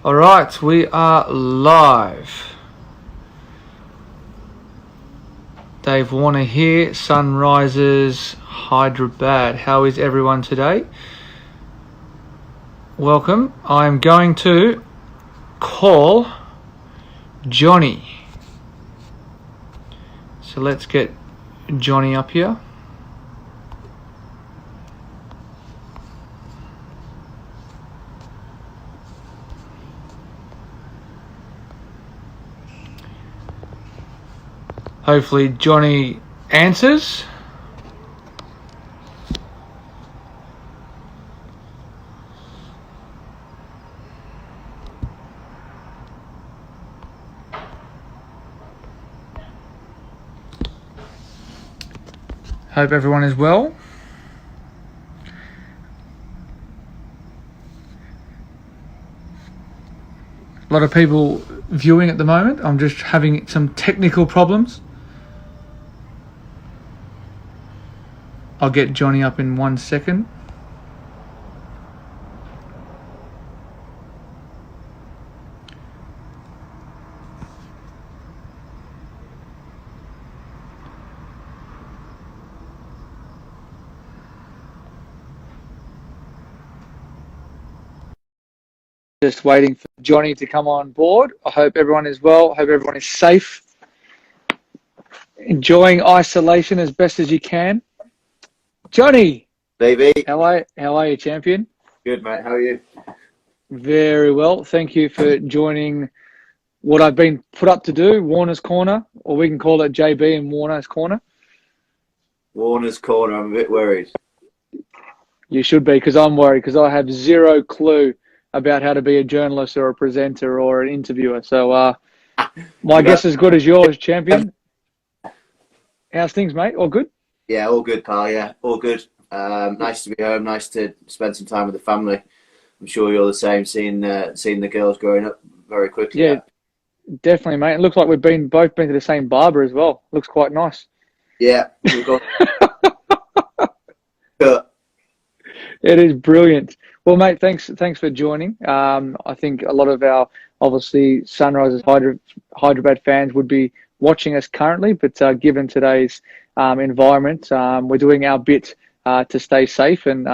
All right, we are live. Dave Warner here, Sunrisers Hyderabad. How is everyone today? Welcome. I'm going to call Jonny. So let's get Jonny up here. Hopefully Jonny answers. Hope everyone is well. A lot of people viewing at the moment. I'm just having some technical problems. I'll get Jonny up in 1 second. Just waiting for Jonny to come on board. I hope everyone is well. I hope everyone is safe. Enjoying isolation as best as you can. Jonny! Baby. How are you, champion? Good, mate. How are you? Very well. Thank you for joining what I've been put up to do, Warner's Corner, or we can call it JB and Warner's Corner. Warner's Corner. I'm a bit worried. You should be, because I'm worried, because I have zero clue about how to be a journalist or a presenter or an interviewer. So my guess is as good as yours, champion. How's things, mate? All good? Yeah, all good, pal. Yeah, all good. Nice to be home. Nice to spend some time with the family. I'm sure you're the same, seeing the girls growing up very quickly. Yeah, definitely, mate. It looks like we've both been to the same barber as well. Looks quite nice. Yeah, we've got. It is brilliant. Well, mate, thanks for joining. I think a lot of our, obviously, Sunrisers Hyderabad fans would be watching us currently, but given today's environment, we're doing our bit to stay safe. And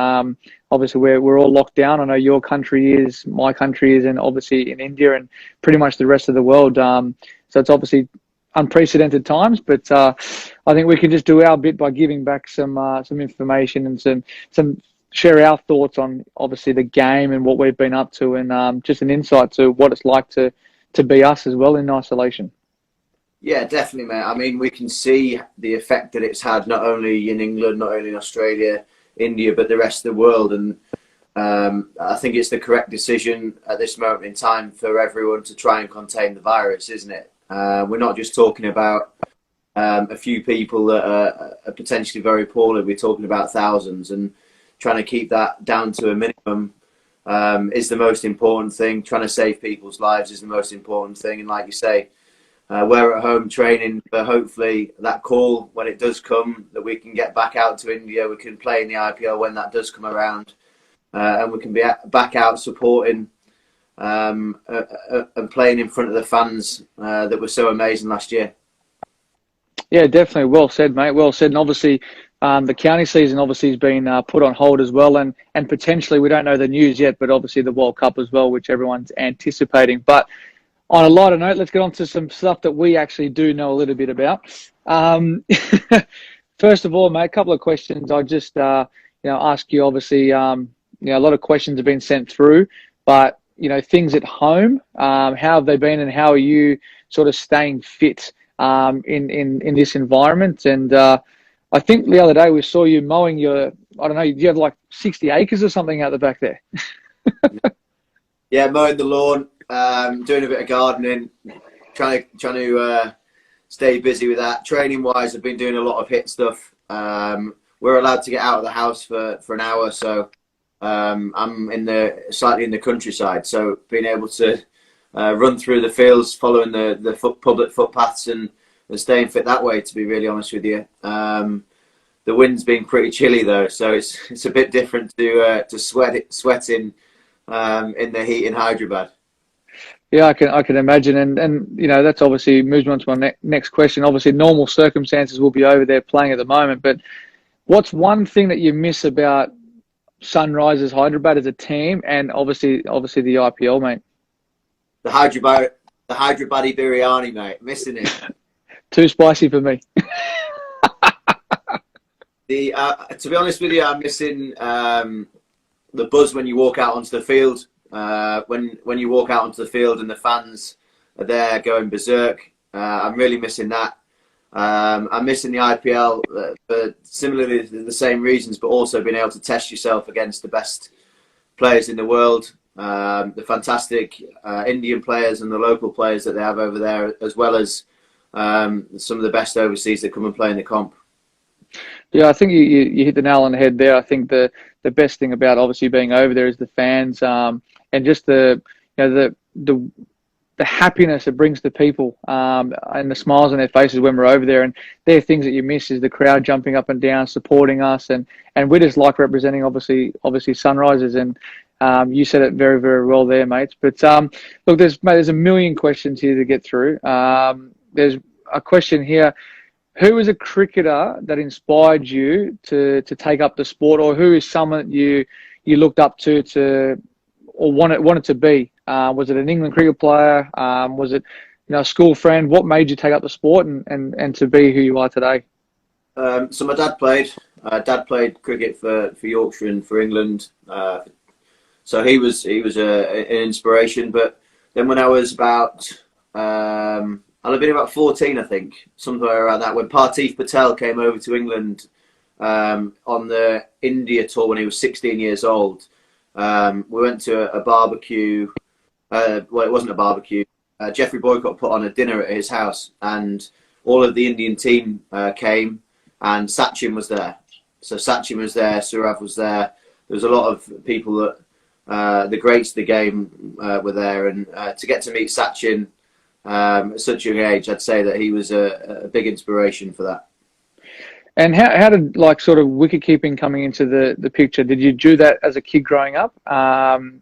obviously, we're all locked down. I know your country is, my country is, and obviously in India and pretty much the rest of the world. So it's obviously unprecedented times, but I think we can just do our bit by giving back some information and some share our thoughts on obviously the game and what we've been up to, and just an insight to what it's like to be us as well in isolation. Yeah, definitely, mate. I mean, we can see the effect that it's had not only in England, not only in Australia, India, but the rest of the world. And I think it's the correct decision at this moment in time for everyone to try and contain the virus, isn't it? We're not just talking about a few people that are potentially very poorly. We're talking about thousands, and trying to keep that down to a minimum is the most important thing. Trying to save people's lives is the most important thing. And like you say, we're at home training, but hopefully that call, when it does come, that we can get back out to India, we can play in the IPL when that does come around, and we can be back out supporting and playing in front of the fans that were so amazing last year. Yeah, definitely. Well said, mate. Well said. And obviously, the county season obviously has been put on hold as well, and potentially, we don't know the news yet, but obviously the World Cup as well, which everyone's anticipating. But on a lighter note, let's get on to some stuff that we actually do know a little bit about. First of all, mate, a couple of questions. I just ask you. Obviously, a lot of questions have been sent through, but things at home. How have they been, and how are you sort of staying fit in this environment? And I think the other day we saw you mowing your, I don't know, you have like 60 acres or something out the back there. Yeah, mowing the lawn, doing a bit of gardening, trying to stay busy with that. Training wise, I've been doing a lot of HIIT stuff. We're allowed to get out of the house for an hour, so I'm slightly in the countryside, so being able to run through the fields, following the public footpaths, and staying fit that way, to be really honest with you. The wind's been pretty chilly though, so it's a bit different to sweating in the heat in Hyderabad. Yeah, I can imagine, and you know that's obviously moves me on to my next question. Obviously, normal circumstances will be over there playing at the moment, but what's one thing that you miss about Sunrisers Hyderabad as a team, and obviously the IPL, mate? The Hyderabad, the Hyderabadi biryani, mate. Missing it. Too spicy for me. The to be honest with you, I'm missing the buzz when you walk out onto the field. When you walk out onto the field and the fans are there going berserk. I'm really missing that. I'm missing the IPL for similarly the same reasons, but also being able to test yourself against the best players in the world, the fantastic Indian players and the local players that they have over there, as well as some of the best overseas that come and play in the comp. Yeah, I think you hit the nail on the head there. I think the best thing about obviously being over there is the fans, and just the you know the happiness it brings to people, and the smiles on their faces when we're over there. And they're things that you miss is the crowd jumping up and down, supporting us, and we just like representing obviously Sunrisers. And you said it very, very well there, mates. But look, there's a million questions here to get through. There's a question here. Who is a cricketer that inspired you to take up the sport, or who is someone that you looked up to or wanted to be? Was it an England cricket player? Was it a school friend? What made you take up the sport and to be who you are today? So my dad played. Dad played cricket for Yorkshire and for England. So he was an inspiration. But then when I was about I'll have been about 14, I think, somewhere around that, when Partheesh Patel came over to England on the India tour when he was 16 years old. We went to a barbecue. Well, it wasn't a barbecue. Geoffrey Boycott put on a dinner at his house, and all of the Indian team came, and Sachin was there. So Sachin was there, Surav was there. There was a lot of people that the greats of the game were there, and to get to meet Sachin at such a young age, I'd say that he was a big inspiration for that. And how did sort of wicket keeping coming into the picture? Did you do that as a kid growing up? And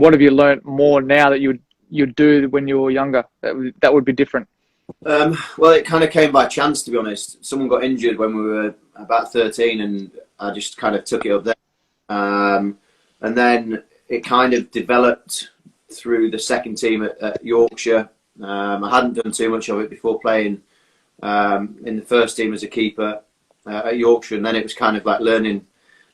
what have you learnt more now that you'd do when you were younger? That would be different. Well, it kind of came by chance, to be honest. Someone got injured when we were about 13, and I just kind of took it up there. And then it kind of developed through the second team at Yorkshire. I hadn't done too much of it before playing in the first team as a keeper at Yorkshire, and then it was kind of like learning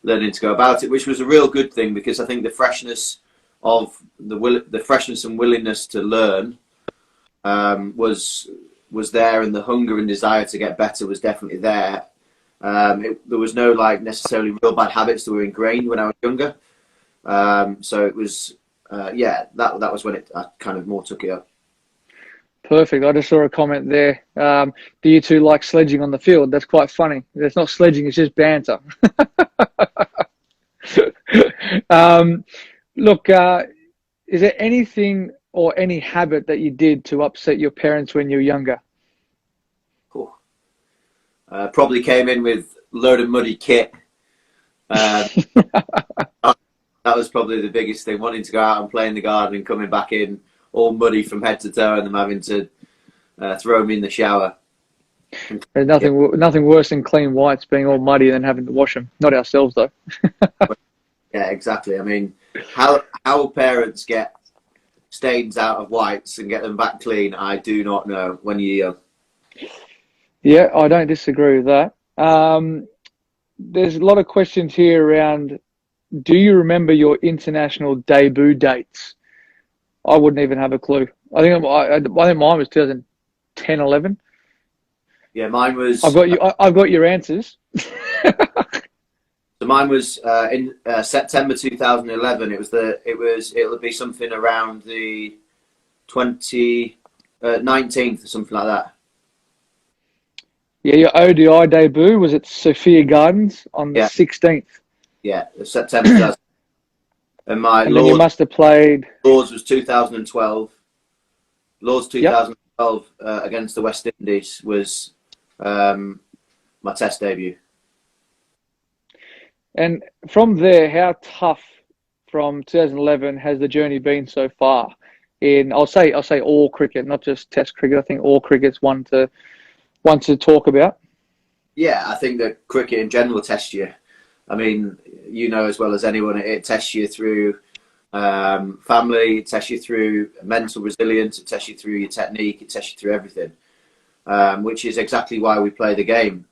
to go about it, which was a real good thing, because I think the freshness of the freshness and willingness to learn was there, and the hunger and desire to get better was definitely there. There was no necessarily real bad habits that were ingrained when I was younger, so it was that was when I kind of more took it up. Perfect. I just saw a comment there. Do you two like sledging on the field? That's quite funny. It's not sledging, it's just banter. Look, is there anything or any habit that you did to upset your parents when you were younger? Cool. Probably came in with a load of muddy kit. That was probably the biggest thing, wanting to go out and play in the garden and coming back in all muddy from head to toe, and them having to throw me in the shower. There's nothing worse than clean whites being all muddy and then having to wash them. Not ourselves, though. Yeah, exactly. I mean, how parents get stains out of whites and get them back clean, I do not know when you're young. Yeah, I don't disagree with that. There's a lot of questions here around, do you remember your international debut dates? I wouldn't even have a clue. I think mine was 2010, 11. Yeah, mine was. I've got your answers. So mine was in September 2011. It'll be something around the 19th or something like that. Yeah, your ODI debut was at Sophia Gardens on the 16th. Yeah, September. And then you must have played. Lords was 2012. Lords 2012 against the West Indies was my Test debut. And from there, how tough from 2011 has the journey been so far? I'll say all cricket, not just Test cricket. I think all cricket's one to talk about. Yeah, I think that cricket in general tests you. I mean, you know as well as anyone, it tests you through family, it tests you through mental resilience, it tests you through your technique, it tests you through everything, which is exactly why we play the game,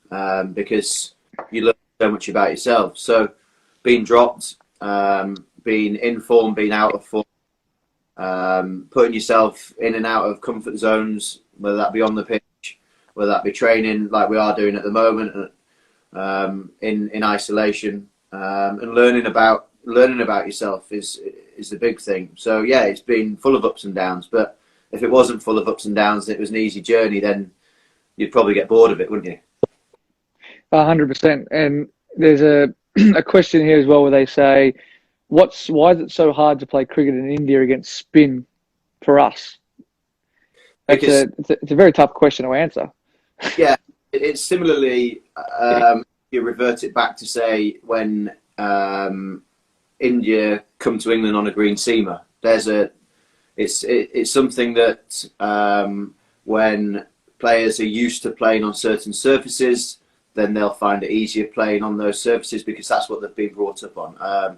because you learn so much about yourself. So being dropped, being in form, being out of form, putting yourself in and out of comfort zones, whether that be on the pitch, whether that be training like we are doing at the moment, in isolation, and learning about yourself is the big thing. So yeah, it's been full of ups and downs. But if it wasn't full of ups and downs, and it was an easy journey, then you'd probably get bored of it, wouldn't you? 100%. And there's a question here as well where they say, why is it so hard to play cricket in India against spin for us? It's a very tough question to answer. Yeah, it's similarly, you revert it back to say when India come to England on a green seamer. It's something that when players are used to playing on certain surfaces, then they'll find it easier playing on those surfaces because that's what they've been brought up on.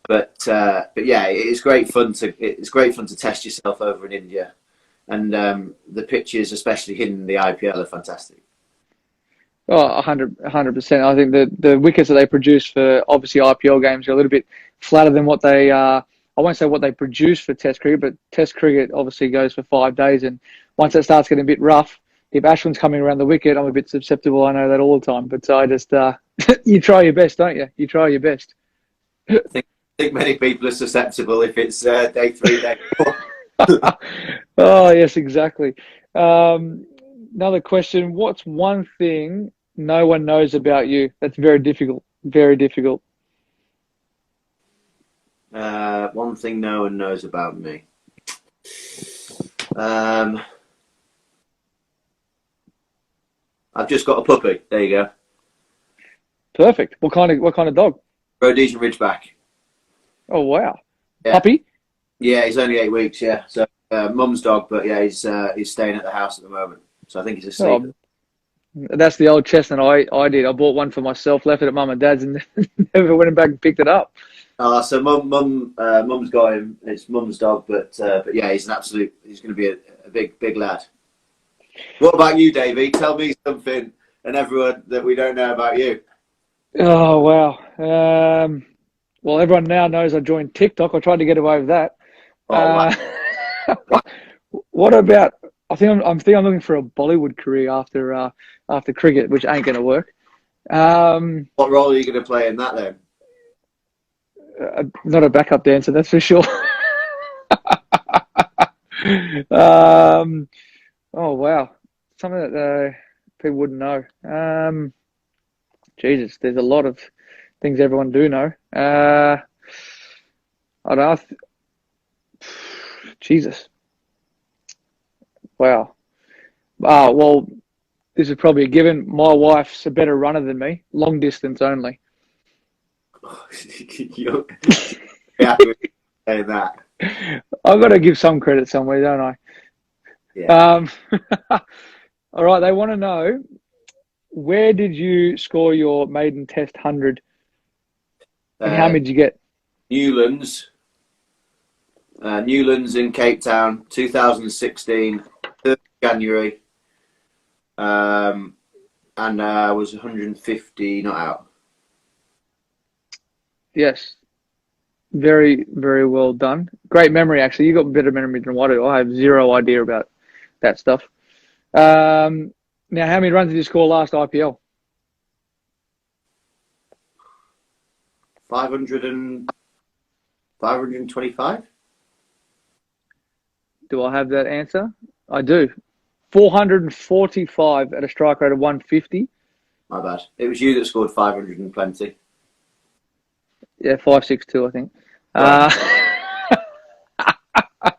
But yeah, it's great fun to test yourself over in India, and the pitches, especially in the IPL, are fantastic. Oh, 100%. I think the wickets that they produce for obviously IPL games are a little bit flatter than what they I won't say what they produce for Test cricket, but Test cricket obviously goes for 5 days, and once it starts getting a bit rough, if Ashwin's coming around the wicket, I'm a bit susceptible. I know that all the time, but I just you try your best, don't you? You try your best. I think many people are susceptible if it's day 3, day 4. Oh yes, exactly. Another question: what's one thing no one knows about you? That's very difficult. Very difficult. One thing no one knows about me. I've just got a puppy. There you go. Perfect. What kind of dog? Rhodesian Ridgeback. Oh wow. Yeah. Puppy? Yeah, he's only 8 weeks. Yeah, so mum's dog, but yeah, he's staying at the house at the moment. So I think he's asleep. Oh, that's the old chestnut I did. I bought one for myself, left it at mum and dad's, and never went back and picked it up. So mum's got him. It's mum's dog, but yeah, he's going to be a big lad. What about you, Davey? Tell me something, and everyone that we don't know about you. Oh wow. Well, everyone now knows I joined TikTok. I tried to get away with that. Oh, wow. What about? I think I'm looking for a Bollywood career after cricket, which ain't going to work. What role are you going to play in that then? Not a backup dancer, that's for sure. Oh wow, something that people wouldn't know. Jesus, there's a lot of things everyone do know. I don't know. Jesus. Wow. Well, this is probably a given. My wife's a better runner than me. Long distance only. You're happy with saying that. I've got to give some credit somewhere, don't I? Yeah. All right. They want to know, where did you score your maiden Test 100? And how many did you get? Newlands in Cape Town, 2016, 3rd January. And I was 150 not out. Yes. Very, very well done. Great memory, actually. You got better memory than what I do. I have zero idea about that stuff. Now, how many runs did you score last IPL? 525. Do I have that answer? I do. 445 at a strike rate of 150. My bad. It was you that scored 520. Yeah, 562, I think.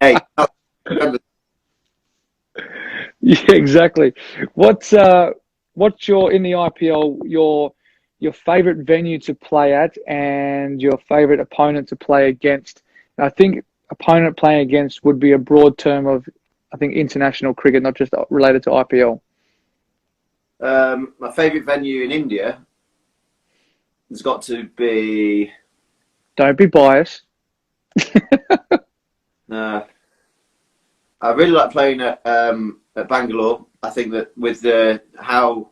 Hey. Yeah, exactly. What's your, in the IPL, your favourite venue to play at and your favourite opponent to play against? I think opponent playing against would be a broad term of, I think, international cricket, not just related to IPL? My favourite venue in India has got to be... Don't be biased. I really like playing at Bangalore. I think that with how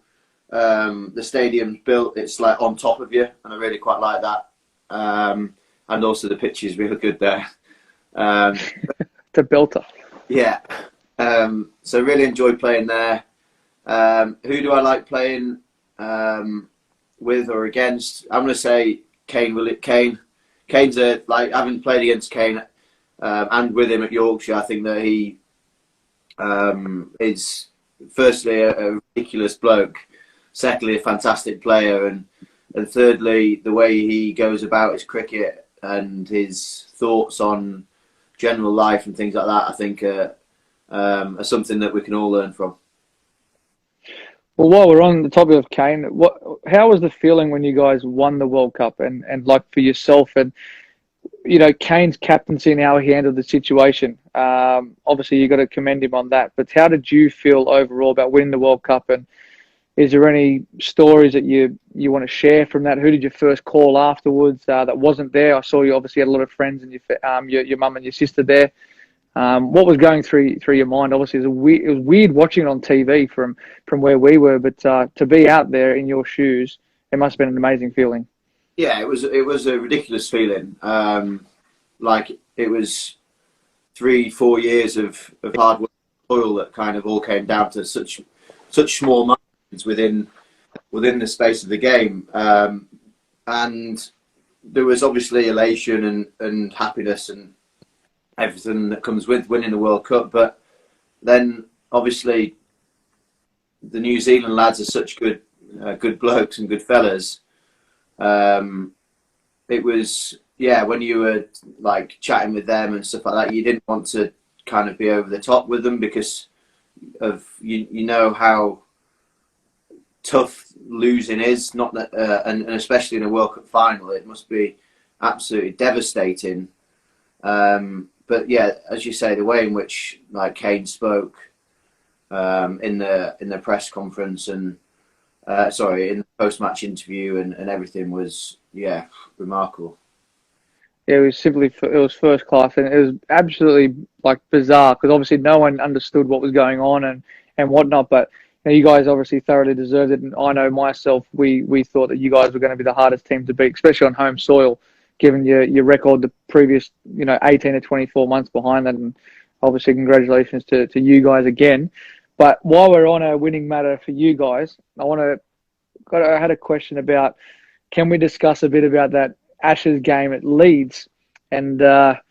the stadium's built, it's like on top of you, and I really quite like that. And also the pitch is really good there. It's a belter. Yeah. So really enjoyed playing there. Who do I like playing with or against? I'm going to say Kane. Kane's having played against Kane and with him at Yorkshire, I think that he is firstly a ridiculous bloke, secondly a fantastic player, and thirdly the way he goes about his cricket and his thoughts on general life and things like that, I think are something that we can all learn from. Well, while we're on the topic of Kane, how was the feeling when you guys won the World Cup, and like for yourself, and Kane's captaincy and how he handled the situation? Obviously, you got to commend him on that. But how did you feel overall about winning the World Cup? And is there any stories that you want to share from that? Who did you first call afterwards that wasn't there? I saw you obviously had a lot of friends and your mum and your sister there. What was going through your mind? Obviously, it was weird watching it on TV from where we were, but to be out there in your shoes, it must have been an amazing feeling. Yeah, it was a ridiculous feeling. Like it was 3-4 years of hard work and toil that kind of all came down to such small margins within the space of the game. And there was obviously elation and happiness and everything that comes with winning the World Cup. But then obviously the New Zealand lads are such good blokes and good fellas. It was, when you were like chatting with them and stuff like that, you didn't want to kind of be over the top with them because of you know how tough losing is. Not that, and especially in a World Cup final, it must be absolutely devastating. But yeah, as you say, the way in which like Kane spoke in the press conference and in the post-match interview and everything was remarkable. Yeah, it was first class, and it was absolutely like bizarre because obviously no one understood what was going on and whatnot. But you guys obviously thoroughly deserved it, and I know myself, we thought that you guys were going to be the hardest team to beat, especially on home soil, given your record the previous 18 to 24 months behind that. And obviously congratulations to you guys again. But while we're on a winning matter for you guys, I had a question about, can we discuss a bit about that Ashes game at Leeds? And I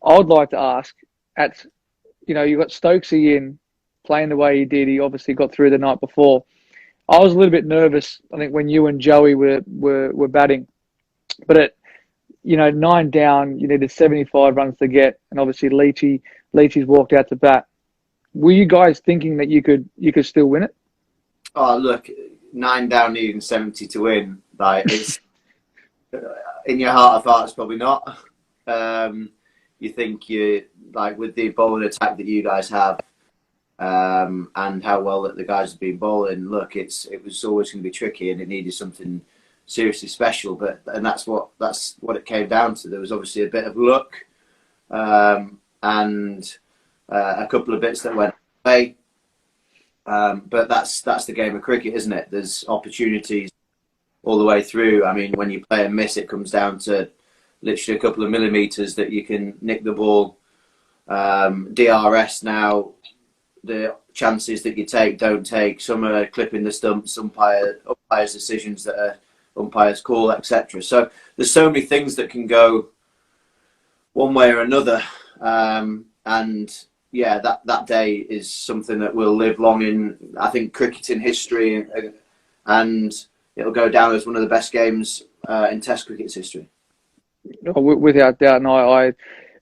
would like to ask, you got Stokesy in playing the way he did. He obviously got through the night before. I was a little bit nervous, I think, when you and Joey were batting. But at 9 down, you needed 75 runs to get, and obviously Leachy's walked out to bat. Were you guys thinking that you could still win it? Oh, look, 9 down needing 70 to win. Like, it's in your heart of hearts, probably not. You think with the bowling attack that you guys have, and how well that the guys have been bowling. Look, it was always going to be tricky, and it needed something seriously special. And that's what it came down to. There was obviously a bit of luck, and a couple of bits that went away. But that's the game of cricket, isn't it? There's opportunities all the way through. I mean, when you play and miss, it comes down to literally a couple of millimetres that you can nick the ball. DRS now, the chances that you don't take. Some are clipping the stumps, umpires' decisions that are umpires' call, etc. So there's so many things that can go one way or another. And yeah, that day is something that will live long in, I think, cricketing history, and it'll go down as one of the best games in Test cricket's history. Without doubt, and I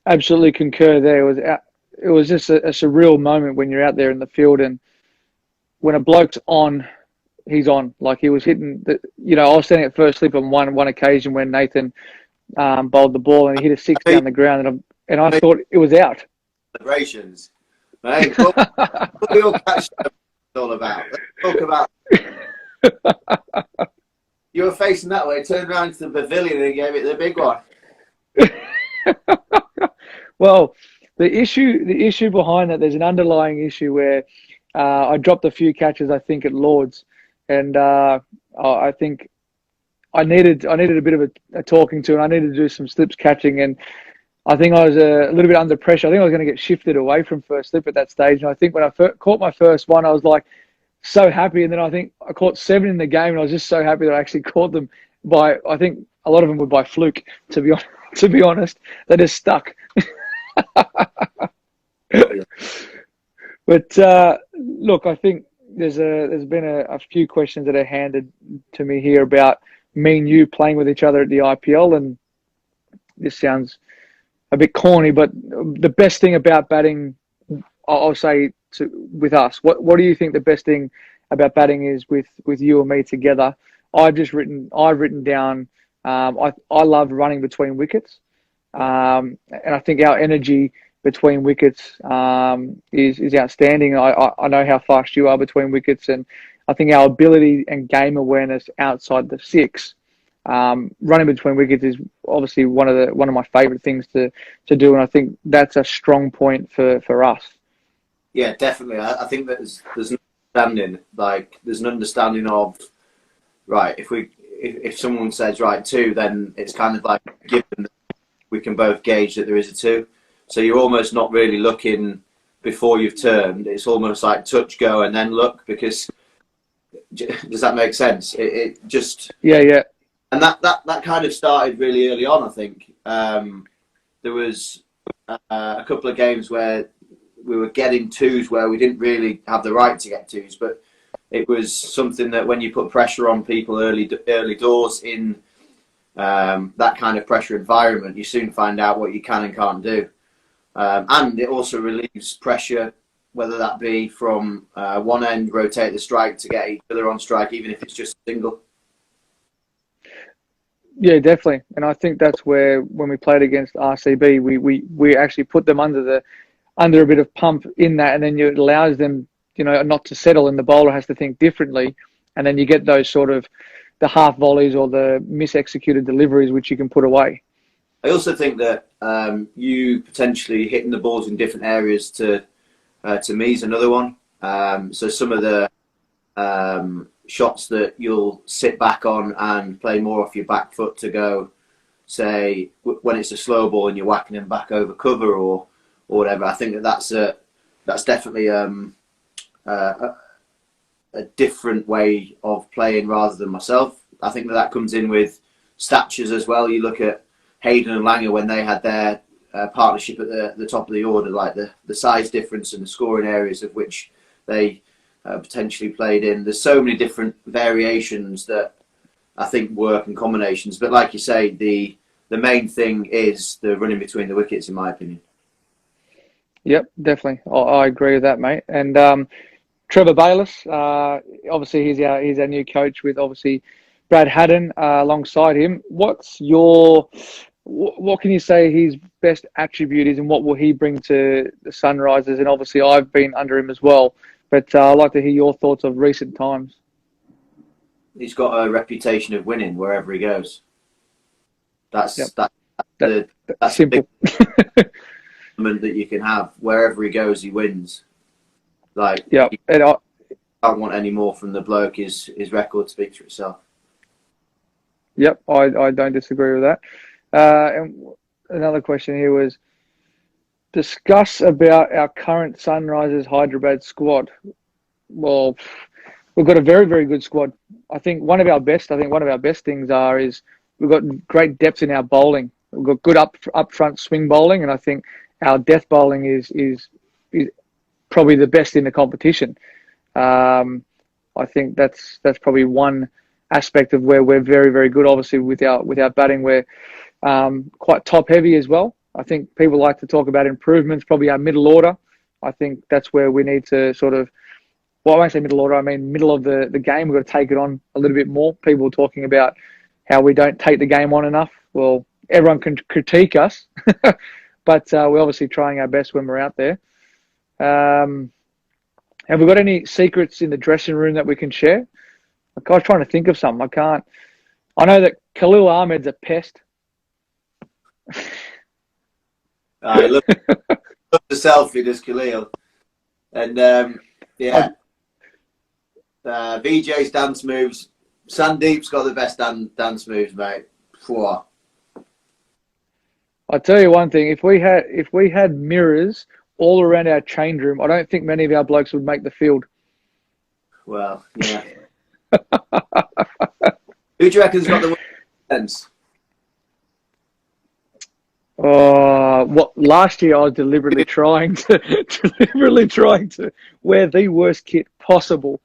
absolutely concur there. It was just a surreal moment when you're out there in the field, and when a bloke's on, he's on. Like, he was hitting I was standing at first slip on one occasion when Nathan bowled the ball and he hit a six down the ground, and and I thought it was out. Celebrations. Mate, what are your catch all about? Let's talk about. You were facing that way, turned around to the pavilion and gave it the big one. Well, the issue behind that, there's an underlying issue where I dropped a few catches, I think, at Lords, and I think I needed a bit of a talking to, and I needed to do some slips catching, and I think I was a little bit under pressure. I think I was going to get shifted away from first slip at that stage, and I think when I caught my first one, I was like so happy, and then I think I caught 7 in the game, and I was just so happy that I actually caught them by, I think a lot of them were by fluke, to be honest. They just stuck. But look, I think there's been a few questions that are handed to me here about me and you playing with each other at the IPL, and this sounds a bit corny, but the best thing about batting, I'll say with us, what do you think the best thing about batting is with you and me together? I've written down, I love running between wickets, and I think our energy between wickets is outstanding. I know how fast you are between wickets, and I think our ability and game awareness outside the six, running between wickets, is obviously one of my favourite things to do, and I think that's a strong point for us. Yeah, definitely. I think that there's an understanding. Like, there's an understanding of, right, if someone says right 2, then it's kind of like given that we can both gauge that there is a 2. So you're almost not really looking before you've turned. It's almost like touch, go, and then look, because does that make sense? It just yeah. And that kind of started really early on. I think there was a couple of games where we were getting 2s where we didn't really have the right to get 2s, but it was something that when you put pressure on people early doors in that kind of pressure environment, you soon find out what you can and can't do. And it also relieves pressure, whether that be from one end, rotate the strike to get each other on strike, even if it's just a single. Yeah, definitely. And I think that's where, when we played against RCB, we actually put them under a bit of pump in that, and then it allows them, not to settle, and the bowler has to think differently, and then you get those sort of the half volleys or the misexecuted deliveries, which you can put away. I also think that you potentially hitting the balls in different areas to me is another one. So some of the shots that you'll sit back on and play more off your back foot to go, say, when it's a slow ball and you're whacking them back over cover or whatever. I think that's definitely a different way of playing rather than myself. I think that comes in with statures as well. You look at Hayden and Langer when they had their partnership at the top of the order, like the size difference and the scoring areas of which they potentially played in. There's so many different variations that I think work, and combinations. But like you say, the main thing is the running between the wickets, in my opinion. Yep, definitely. I agree with that, mate. And Trevor Bayliss, obviously he's our new coach, with obviously Brad Haddon alongside him. What can you say his best attribute is, and what will he bring to the Sunrisers? And obviously I've been under him as well, but I'd like to hear your thoughts of recent times. He's got a reputation of winning wherever he goes. That's simple. That you can have wherever he goes, he wins. Like, yeah, and I don't want any more from the bloke. His record speaks for itself. Yep, I don't disagree with that. And another question here was, discuss about our current Sunrisers Hyderabad squad. Well, we've got a very, very good squad. I think one of our best things is we've got great depth in our bowling. We've got good up front swing bowling, and I think our death bowling is probably the best in the competition. I think that's probably one aspect of where we're very, very good. Obviously, with our batting, we're quite top heavy as well. I think people like to talk about improvements, probably our middle order. I think that's where we need to sort of, well, I won't say middle order, I mean middle of the game. We've got to take it on a little bit more. People are talking about how we don't take the game on enough. Well, everyone can critique us, but we're obviously trying our best when we're out there. Have we got any secrets in the dressing room that we can share? I was trying to think of something. I can't. I know that Khalil Ahmed's a pest. I love the selfie, does Khalil. And VJ's dance moves. Sandeep's got the best dance moves, mate. Phew. I'll tell you one thing: if we had mirrors all around our change room, I don't think many of our blokes would make the field. Well, yeah. Who do you reckon's got the worst defense? What last year I was deliberately trying to wear the worst kit possible,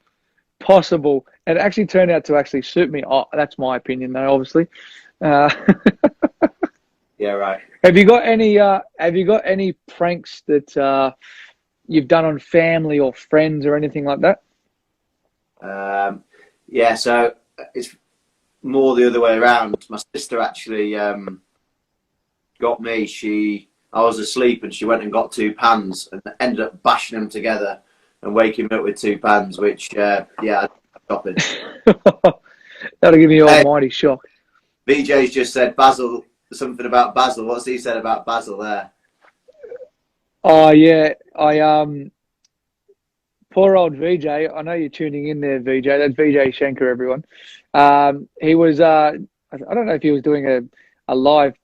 and it actually turned out to actually suit me. Oh, that's my opinion, though. Obviously. Yeah, right. Have you got any pranks that you've done on family or friends or anything like that? Yeah, so it's more the other way around. My sister actually got me. I was asleep and she went and got 2 pans and ended up bashing them together and waking me up with 2 pans, which yeah, shopping. That'll give me an almighty shock. VJ's just said Basil, something about Basil. What's he said about Basil there? Oh yeah, poor old VJ. I know you're tuning in there, VJ. That's VJ Schenker, everyone. He was I don't know if he was doing a live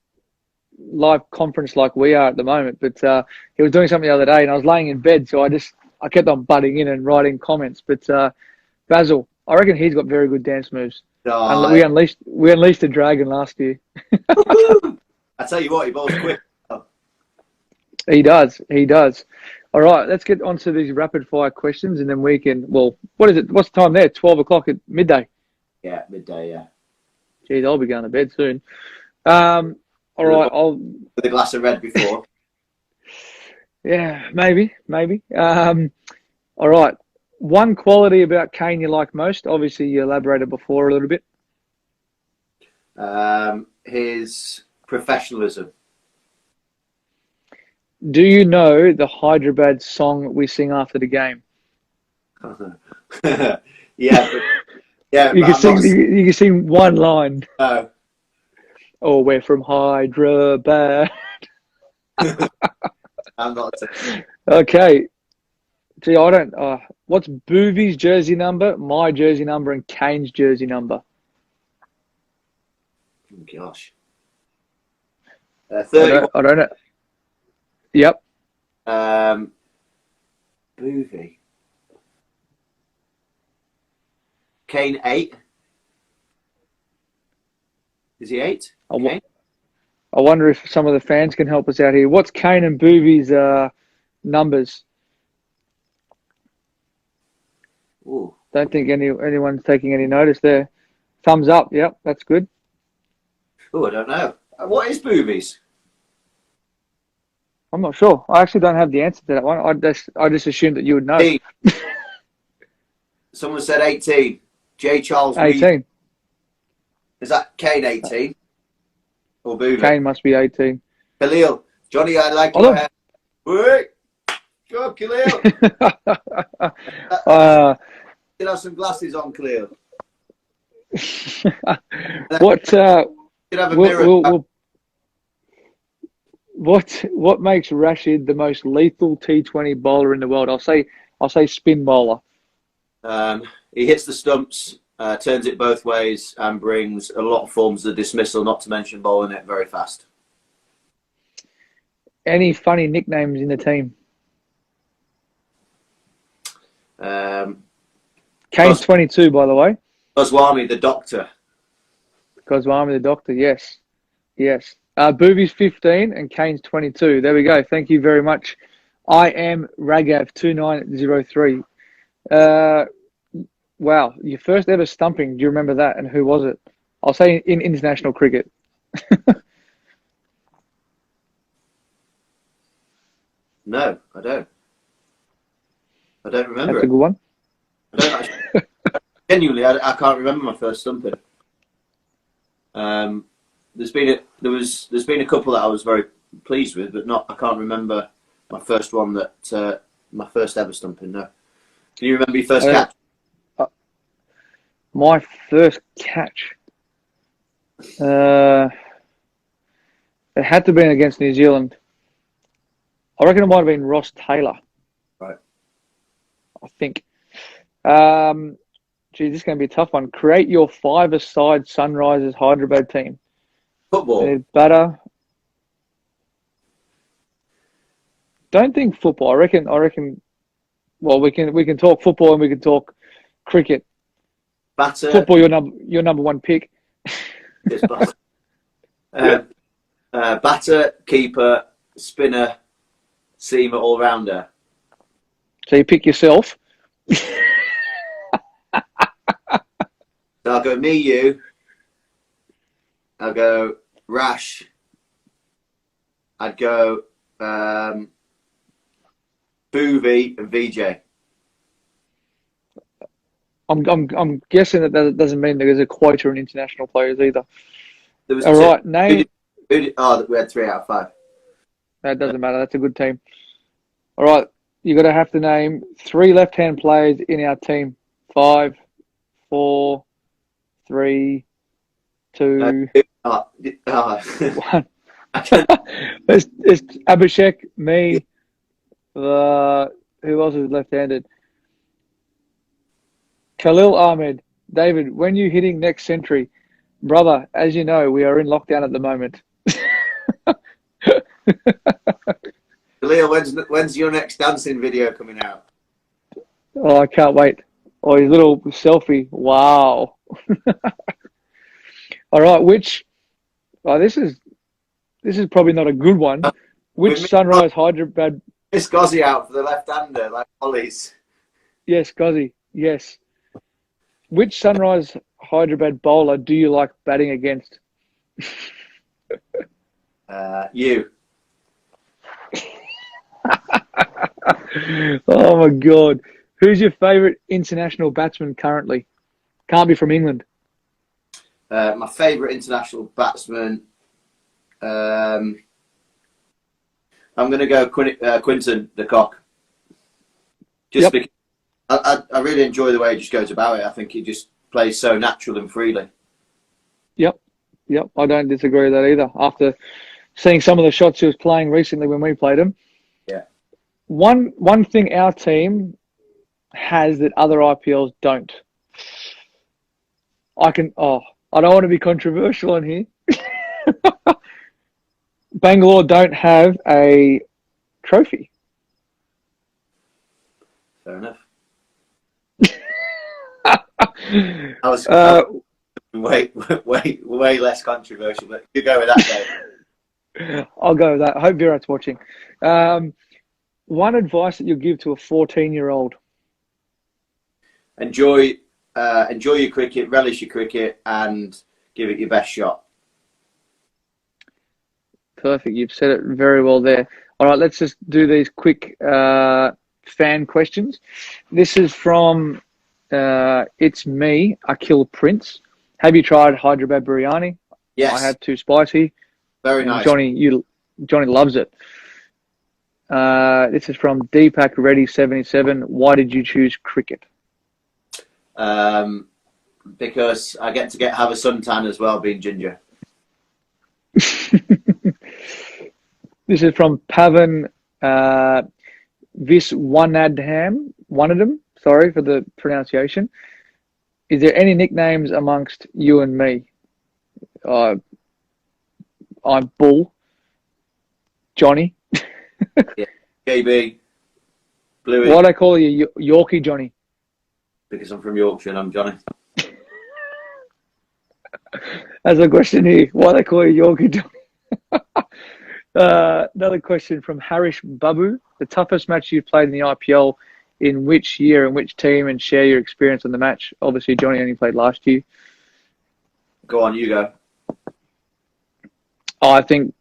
conference like we are at the moment, but he was doing something the other day, and I was laying in bed, so I kept on butting in and writing comments. But Basil, I reckon he's got very good dance moves. Oh, we unleashed the dragon last year. I tell you what, he bowls quick. He does. All right, let's get on to these rapid fire questions, and then we can. Well, what is it? What's the time there? 12 o'clock at midday. Yeah, midday. Yeah. Geez, I'll be going to bed soon. All right, with a glass of red before. Yeah, maybe. All right. One quality about Kane you like most? Obviously, you elaborated before a little bit. His professionalism. Do you know the Hyderabad song we sing after the game? Yeah. You can sing one line. No. Oh, we're from Hyderabad. I'm not. Okay. Gee, I don't. What's Boovy's jersey number, my jersey number, and Kane's jersey number? Oh, gosh. 30. I don't know. Yep. Boovy. Kane 8. Is he 8? I wonder if some of the fans can help us out here. What's Kane and Boovy's numbers? Ooh. Don't think anyone's taking any notice there. Thumbs up. Yep, that's good. Oh, I don't know. What is Boovy's? I'm not sure. I actually don't have the answer to that one. I just assumed that you would know. 18. Someone said 18. J. Charles 18. Reed. Is that Kane 18? Or Boovy? Kane must be 18. Khalil. Johnny, I like your hair. Wait. Go, Khalil. You have some glasses on, Khalil. What? You have a mirror. What makes Rashid the most lethal T20 bowler in the world? I'll say spin bowler. He hits the stumps, turns it both ways, and brings a lot of forms of dismissal, not to mention bowling it very fast. Any funny nicknames in the team? Kane's 22, by the way. Goswami, the doctor. Goswami, the doctor, yes. Booby's 15 and Kane's 22. There we go. Thank you very much. I am Ragav2903. Wow, your first ever stumping. Do you remember that? And who was it? I'll say in international cricket. No, I don't. I don't remember. That's a good one. I don't actually, genuinely, I can't remember my first stumping. There's been a couple that I was very, pleased with, but not. I can't remember my first one my first ever stumping. No. Can you remember your first catch? My first catch. It had to have been against New Zealand. I reckon it might have been Ross Taylor. Right. I think. This is going to be a tough one. Create your five-a-side Sunrisers Hyderabad team. Football. Batter. Don't think football. I reckon. Well, we can talk football and we can talk cricket. Batter. Football, your number one pick. Yes, batter. Batter, keeper, spinner, seamer, all rounder. So you pick yourself. So I'll go me, you. I'll go Rash. I'd go Boovy and VJ. I'm guessing that doesn't mean there's a quota in international players either. There was All two. right, name. We had 3 out of 5. That doesn't matter. That's a good team. All right, you're going to have to name 3 left-hand players in our team. 5, 4, 3, 2, 1. It's Abhishek, me. Who else is left-handed? Khalil Ahmed. David, when you hitting next century? Brother, as you know, we are in lockdown at the moment. Leo, when's your next dancing video coming out? Oh, I can't wait. Oh, his little selfie. Wow. All right, this is probably not a good one. Which Sunrise Hyderabad? Miss Gozzi out for the left-hander, like Ollie's. Yes, Gozzi. Yes. Which Sunrise Hyderabad bowler do you like batting against? You. Oh my God. Who's your favourite international batsman currently? Can't be from England. My favourite international batsman. I'm going to go Quinton de Kock. Just because I really enjoy the way he just goes about it. I think he just plays so natural and freely. Yep. I don't disagree with that either. After seeing some of the shots he was playing recently when we played him. Yeah. One thing our team has that other IPLs don't. I don't want to be controversial on here. Bangalore don't have a trophy. Fair enough. I was way less controversial, but you go with that, Dave. I'll go with that. I hope Virat's watching. One advice that you'll give to a 14-year-old. Enjoy your cricket, relish your cricket, and give it your best shot. Perfect. You've said it very well there. All right, let's just do these quick fan questions. This is from It's Me, Akil Prince. Have you tried Hyderabad biryani? Yes. I had too spicy. Very nice. Johnny loves it. This is from Deepak Reddy 77. Why did you choose cricket? Because I get to have a suntan as well, being ginger. This is from Pavan Viswanadham. Sorry for the pronunciation. Is there any nicknames amongst you and me? I'm Bull. Johnny. Yeah. KB. Bluey. Why do they call you Yorkie Johnny? Because I'm from Yorkshire and I'm Johnny. That's a question here. Why do they call you Yorkie Johnny? Another question from Harish Babu. The toughest match you've played in the IPL, in which year and which team, and share your experience on the match. Obviously, Johnny only played last year. Go on, you go. I think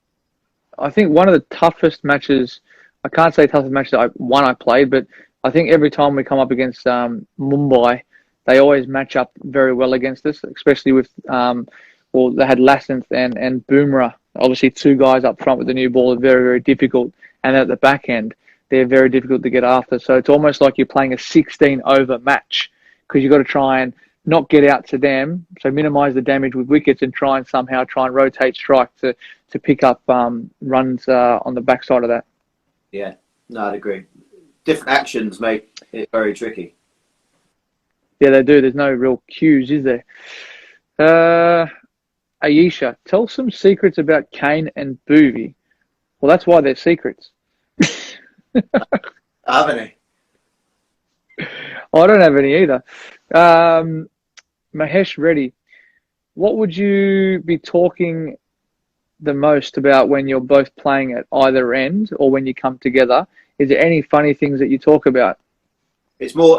one of the toughest matches, I can't say toughest matches I played, but I think every time we come up against Mumbai, they always match up very well against us, especially with, they had Lasant and Bumrah obviously 2 guys up front with the new ball are very, very difficult. And at the back end, they're very difficult to get after. So it's almost like you're playing a 16-over match because you've got to try and not get out to them, so minimise the damage with wickets and try and rotate strike to pick up runs on the backside of that. Yeah, no, I'd agree. Different actions make it very tricky. Yeah, they do. There's no real cues, is there? Ayesha, tell some secrets about Kane and Boovie. Well, that's why they're secrets. Have any? I don't have any either. Mahesh Reddy, what would you be talking the most about when you're both playing at either end or when you come together? Is there any funny things that you talk about? It's more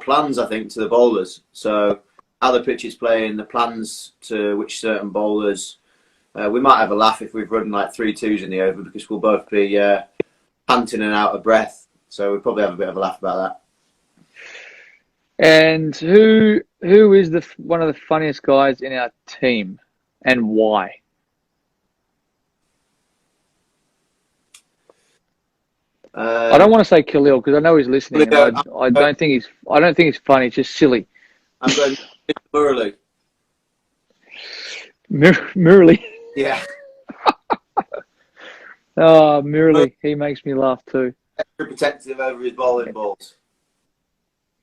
plans, I think, to the bowlers. So how the pitch is playing, the plans to which certain bowlers. We might have a laugh if we've run like 3-2s in the over because we'll both be panting and out of breath. So we'll probably have a bit of a laugh about that. And who is one of the funniest guys in our team, and why? I don't want to say Khalil because I know he's listening. And I don't think he's funny. It's just silly. I'm going Murali. Murali. Yeah. Oh, Murali. He makes me laugh too. Extra protective over his bowling balls.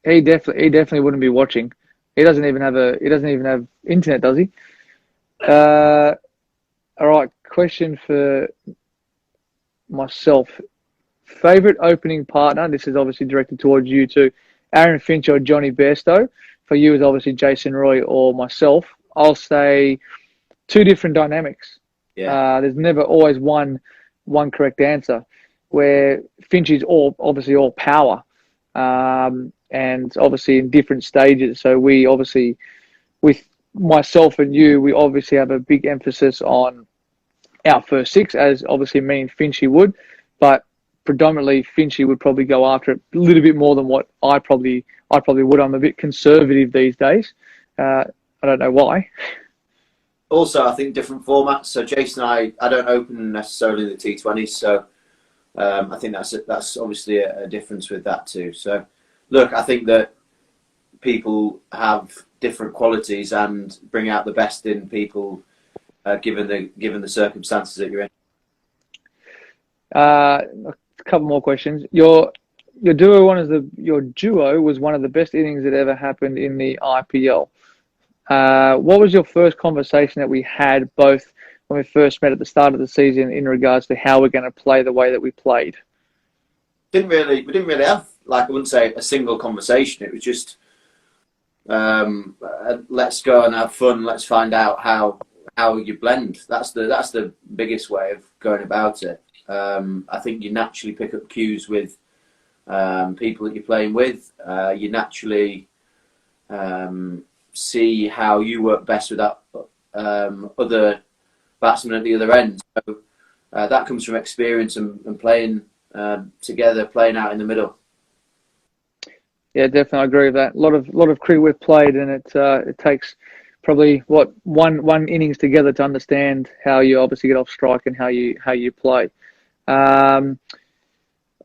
He definitely wouldn't be watching. He doesn't even have internet, does he? All right, question for myself. Favorite opening partner? This is obviously directed towards you too. Aaron Finch or Jonny Bairstow. For you is obviously Jason Roy or myself. I'll say 2 different dynamics. Yeah. There's never always one correct answer. Where Finch is obviously all power. And obviously in different stages. So we obviously, with myself and you, we obviously have a big emphasis on our first 6, as obviously me and Finchy would, but predominantly Finchy would probably go after it a little bit more than what I probably would. I'm a bit conservative these days. I don't know why. Also, I think different formats. So Jason and I don't open necessarily the T20s, so I think that's obviously a difference with that too. So, look, I think that people have different qualities and bring out the best in people, given the circumstances that you're in. A couple more questions. Your duo was one of the best innings that ever happened in the IPL. What was your first conversation that we had both when we first met at the start of the season in regards to how we're going to play the way that we played? We didn't really have, like, I wouldn't say a single conversation. It was just let's go and have fun. Let's find out how you blend. That's the biggest way of going about it. I think you naturally pick up cues with people that you're playing with. You naturally see how you work best with that other batsman at the other end. So that comes from experience and playing together, playing out in the middle. Yeah, definitely, I agree with that. A lot of cricket we've played, and it takes probably one innings together to understand how you obviously get off strike and how you play. All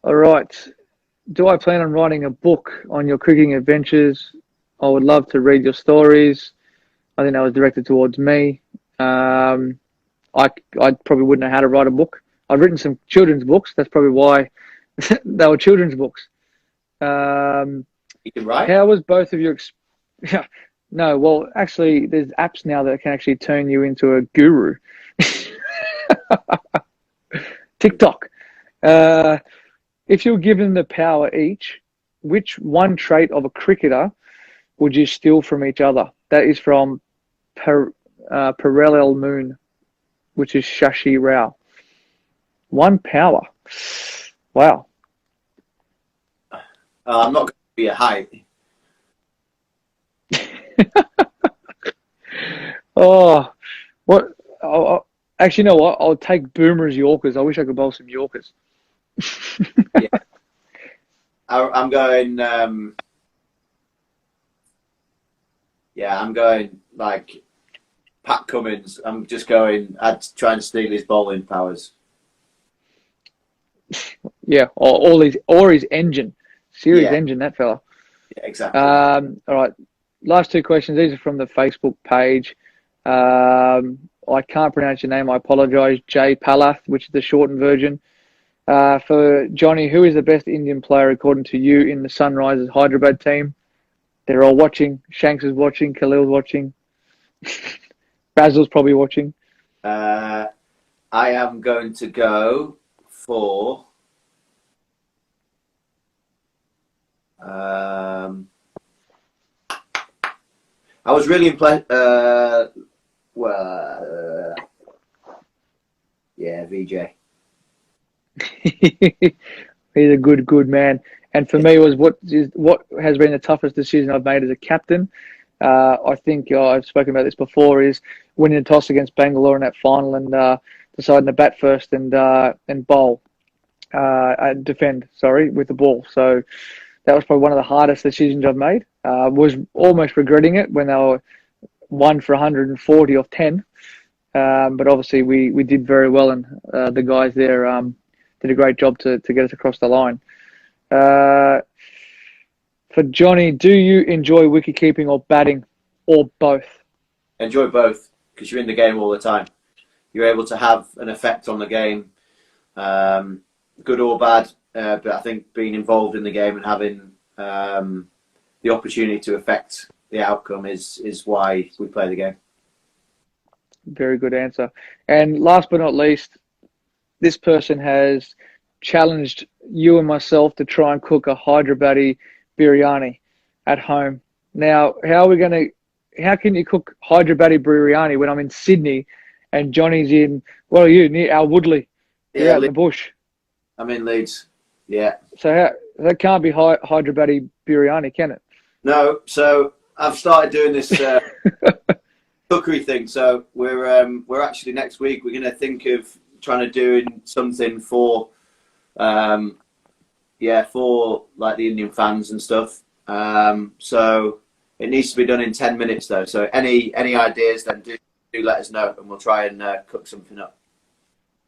right. Do I plan on writing a book on your cricketing adventures? I would love to read your stories. I think that was directed towards me. I probably wouldn't know how to write a book. I've written some children's books. That's probably why they were children's books. You can write? How was both of your... No, well, actually, there's apps now that can actually turn you into a guru. TikTok. If you were given the power each, which one trait of a cricketer would you steal from each other? That is from Parallel Moon, which is Shashi Rao. One power. Wow. I'm not going to be a height. Oh, what? Actually, you know what? I'll take Boomer's Yorkers. I wish I could bowl some Yorkers. Yeah. I'm going. I'm going like Pat Cummins. I'm just going. I'd try and steal his bowling powers. Yeah, or his engine, serious Yeah, engine, that fella. yeah, exactly. All right, last two questions. These are from the Facebook page. I can't pronounce your name. I apologise. Jay Palath, which is the shortened version. For Jonny, who is the best Indian player according to you in the Sunrisers Hyderabad team? They're all watching. Shanks is watching. Khalil's watching. Basil's probably watching. I am going to go for. I was really impressed. Yeah, VJ. He's a good man. And for me, was what has been the toughest decision I've made as a captain. I think I've spoken about this before. Is winning the toss against Bangalore in that final and deciding to bat first and bowl, defend. Sorry, with the ball. So that was probably one of the hardest decisions I've made. Was almost regretting it when they were 1 for 140 off 10. But obviously we did very well, and the guys there did a great job to get us across the line. For Jonny, do you enjoy wicket-keeping or batting, or both? Enjoy both, because you're in the game all the time. You're able to have an effect on the game, good or bad. But I think being involved in the game and having the opportunity to affect the outcome is why we play the game. Very good answer. And last but not least, this person has challenged you and myself to try and cook a Hyderabadi biryani at home. Now, how can you cook Hyderabadi biryani when I'm in Sydney and Johnny's in, what are you, near Al Woodley? You're out in the bush. I'm in Leeds, yeah. So that can't be Hyderabadi biryani, can it? No, so I've started doing this cookery thing. So we're actually next week, we're going to think of trying to do something for for like the Indian fans and stuff. So it needs to be done in 10 minutes though. So any ideas, then do let us know, and we'll try and cook something up.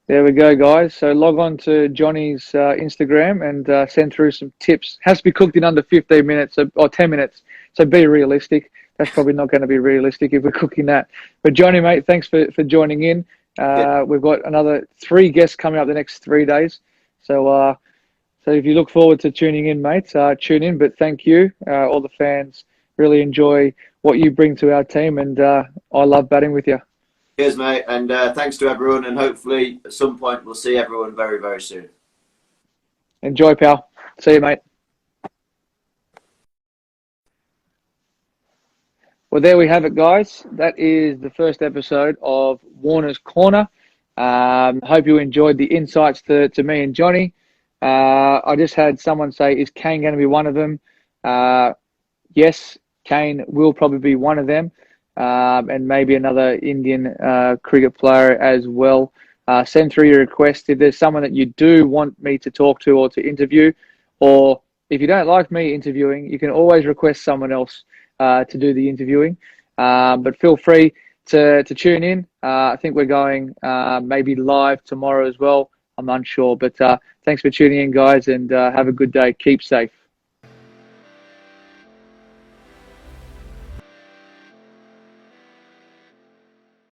There we go, guys. So log on to Johnny's Instagram and send through some tips. Has to be cooked in under 15 minutes or 10 minutes. So be realistic. That's probably not going to be realistic if we're cooking that. But Jonny, mate, thanks for joining in. We've got another 3 guests coming up the next 3 days. So if you look forward to tuning in, mate, tune in. But thank you. All the fans really enjoy what you bring to our team, and I love batting with you. Cheers, mate, and thanks to everyone, and hopefully at some point we'll see everyone very, very soon. Enjoy, pal. See you, mate. Well, there we have it, guys. That is the first episode of Warner's Corner. Hope you enjoyed the insights to me and Jonny. I just had someone say, is Kane going to be one of them? Yes, Kane will probably be one of them. And maybe another Indian cricket player as well. Send through your request if there's someone that you do want me to talk to or to interview, or if you don't like me interviewing, you can always request someone else to do the interviewing. But feel free to tune in. I think we're going maybe live tomorrow as well. I'm unsure, but thanks for tuning in, guys, and have a good day. Keep safe.